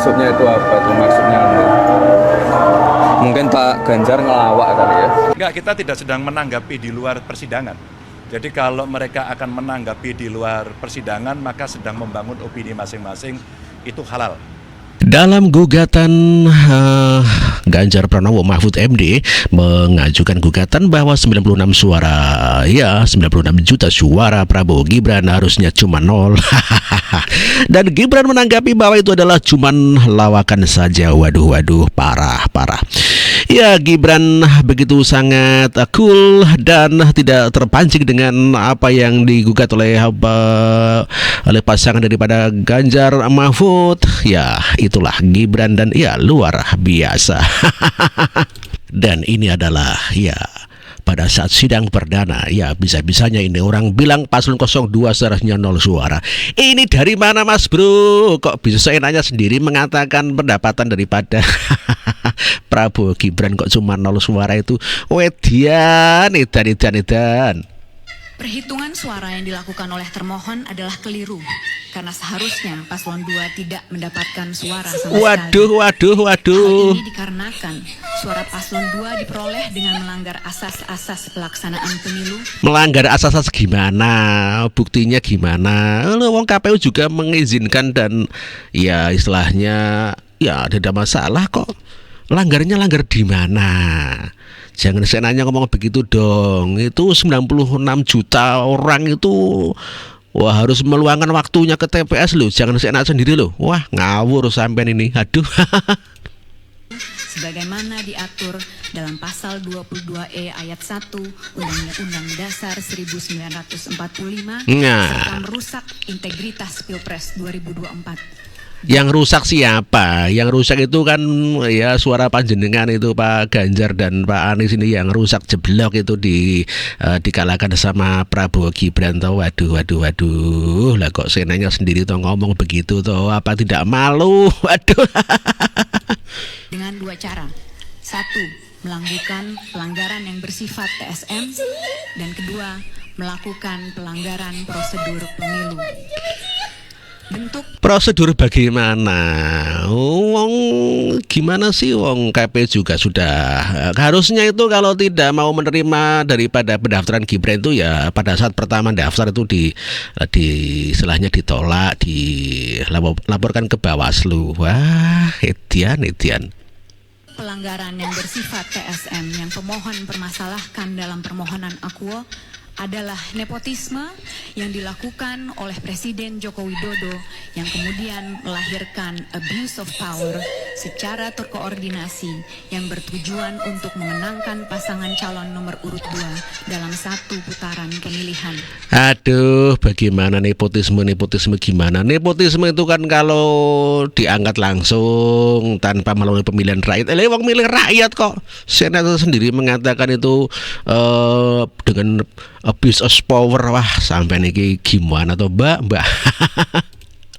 maksudnya itu apa tuh maksudnya? Mungkin Pak Ganjar ngelawak kali ya? Enggak, kita tidak sedang menanggapi di luar persidangan. Jadi kalau mereka akan menanggapi di luar persidangan, maka sedang membangun opini masing-masing, itu halal. Dalam gugatan Ganjar Pranowo Mahfud MD mengajukan gugatan bahwa 96 suara, ya 96 juta suara Prabowo Gibran harusnya cuma 0. Dan Gibran menanggapi bahwa itu adalah cuma lawakan saja. Waduh, parah. Ya, Gibran begitu sangat cool dan tidak terpancing dengan apa yang digugat oleh pasangan daripada Ganjar Mahfud. Ya, itulah Gibran dan ya luar biasa. Dan ini adalah ya pada saat sidang perdana, ya bisa-bisanya ini orang bilang paslon 02 seharusnya 0 suara. Ini dari mana Mas Bro? Kok bisa seenaknya sendiri mengatakan pendapatan daripada Prabowo Gibran kok cuma 0 suara itu? Edan. Perhitungan suara yang dilakukan oleh termohon adalah keliru karena seharusnya paslon 2 tidak mendapatkan suara sama sekali. Waduh. Hal ini dikarenakan suara paslon 2 diperoleh dengan melanggar asas-asas pelaksanaan pemilu. Melanggar asas-asas gimana? Buktinya gimana? Wong KPU juga mengizinkan dan ya istilahnya ya tidak masalah kok. Langgar di mana? Jangan seenaknya ngomong begitu dong. Itu 96 juta orang itu wah harus meluangkan waktunya ke TPS loh. Jangan seenak sendiri loh. Wah, ngawur sampean ini. Aduh. Sebagaimana diatur dalam pasal 22E ayat 1 Undang-Undang Dasar 1945 serta merusak integritas Pilpres 2024. Yang rusak siapa? Yang rusak itu kan ya suara panjenengan itu Pak Ganjar dan Pak Anies ini yang rusak jeblok itu dikalahkan sama Prabowo Gibran toh. Waduh. Lah kok senanya sendiri toh ngomong begitu toh, apa tidak malu? Waduh. Dengan dua cara. Satu, melakukan pelanggaran yang bersifat TSM, dan kedua, melakukan pelanggaran prosedur pemilu. Bentuk prosedur bagaimana? Wong gimana sih wong KP juga sudah harusnya itu kalau tidak mau menerima daripada pendaftaran Gibran itu ya pada saat pertama daftar itu di istilahnya ditolak, dilaporkan ke Bawaslu. Wah, edian. pelanggaran yang bersifat TSM yang pemohon permasalahkan dalam permohonan akuo adalah nepotisme yang dilakukan oleh Presiden Joko Widodo yang kemudian melahirkan abuse of power secara terkoordinasi yang bertujuan untuk memenangkan pasangan calon nomor urut 2 dalam satu putaran pemilihan. Aduh, bagaimana nepotisme gimana? Nepotisme itu kan kalau diangkat langsung tanpa melalui pemilihan rakyat. Wong milih rakyat kok. Senator sendiri mengatakan itu dengan abuse of power. Wah, sampai niki gimana tuh Mbak?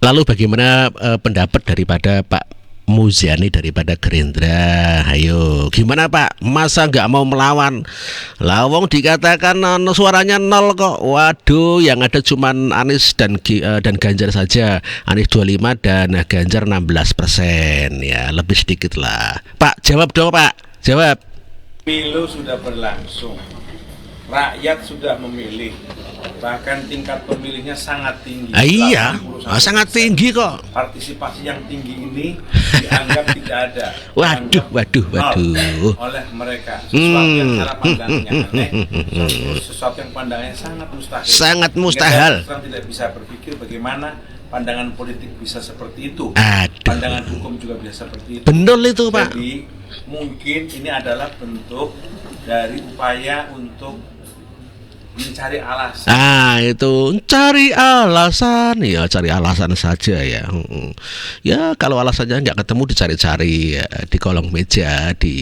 Lalu bagaimana pendapat daripada Pak Muzani daripada Gerindra? Ayo, gimana Pak? Masa nggak mau melawan? Lawong dikatakan suaranya 0 kok. Waduh, yang ada cuman Anies dan Ganjar saja. Anies 25 dan Ganjar 16%. Ya, lebih sedikit lah. Pak, jawab dong Pak. Jawab. Pemilu sudah berlangsung. Rakyat sudah memilih, bahkan tingkat pemilihnya sangat tinggi. Iya, sangat tinggi kok. Partisipasi yang tinggi ini dianggap tidak ada. Waduh. Oleh mereka. Sesuatu yang cara pandangnya aneh, sesuatu yang pandangnya sangat mustahil. Sangat mustahil. Orang tidak bisa berpikir bagaimana pandangan politik bisa seperti itu. Aduh. Pandangan hukum juga bisa seperti itu. Benar itu Pak. Jadi mungkin ini adalah bentuk dari upaya untuk mencari alasan. Itu cari alasan. Ya, cari alasan saja ya. Ya, kalau alasannya nggak ketemu dicari-cari ya, di kolong meja, di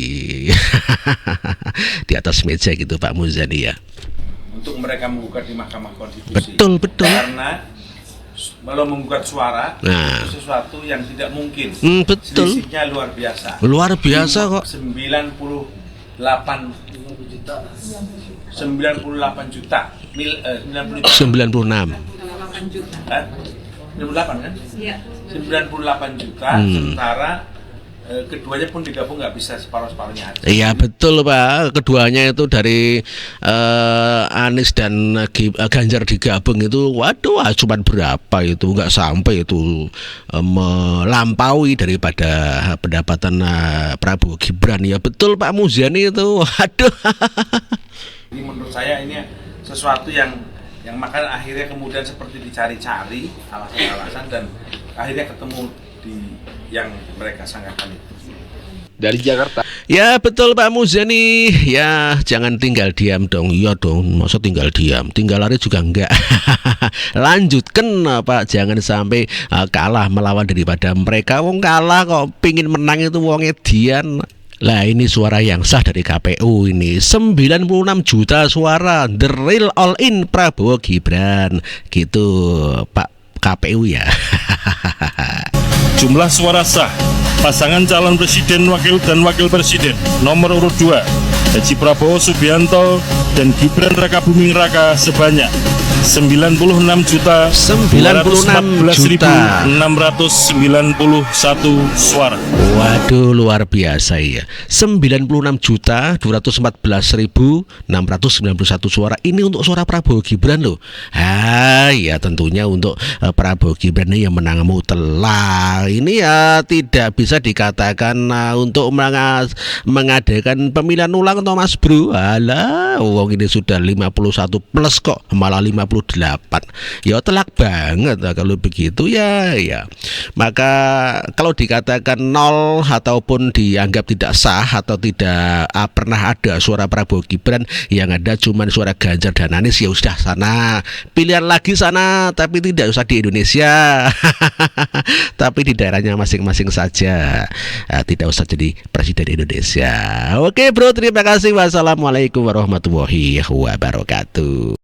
di atas meja gitu Pak Muzani ya. Untuk mereka menggugat di Mahkamah Konstitusi. Betul. Karena kalau menggugat suara itu sesuatu yang tidak mungkin. Betul. Selisihnya luar biasa. Luar biasa kok. 98 juta 96. 98 kan? Iya. 98 juta, sementara keduanya pun digabung nggak bisa separuh-separuhnya aja. Iya betul Pak, keduanya itu dari Anies dan Ganjar digabung itu, waduh cuman berapa itu, nggak sampai itu melampaui daripada pendapatan Prabowo Gibran. Ya betul Pak Muzani itu, waduh. Ini menurut saya ini sesuatu yang makanya akhirnya kemudian seperti dicari-cari alasan-alasan dan akhirnya ketemu di yang mereka sangkakan itu. Dari Jakarta. Ya betul Pak Muzani. Ya jangan tinggal diam dong. Iya dong, masa tinggal diam, tinggal lari juga enggak. Lanjutkan Pak, jangan sampai kalah melawan daripada mereka. Wong kalah kok pingin menang itu wong edian. Lah ini suara yang sah dari KPU ini 96 juta suara, the real all in Prabowo Gibran. Gitu Pak KPU ya. Jumlah suara sah pasangan calon presiden dan wakil presiden nomor urut 2 Haji Prabowo Subianto dan Gibran Rakabuming Raka sebanyak 96.214.691 suara. Waduh luar biasa ya, 96.214.691 suara. Ini untuk suara Prabowo Gibran loh. Ya tentunya untuk Prabowo Gibran ini yang menang mutlak. Ini ya tidak bisa dikatakan untuk mengadakan pemilihan ulang atau Mas Bro. Alah, wong ini sudah 51 plus kok, malah 58. Ya telak banget kalau begitu ya. Maka kalau dikatakan nol ataupun dianggap tidak sah atau tidak pernah ada suara Prabowo Gibran, yang ada cuma suara Ganjar dan Anies, ya sudah sana pilihan lagi sana, tapi tidak usah di Indonesia. Tapi di daerahnya masing-masing saja. Tidak usah jadi presiden Indonesia. Oke bro, terima kasih. Wassalamualaikum warahmatullahi wabarakatuh.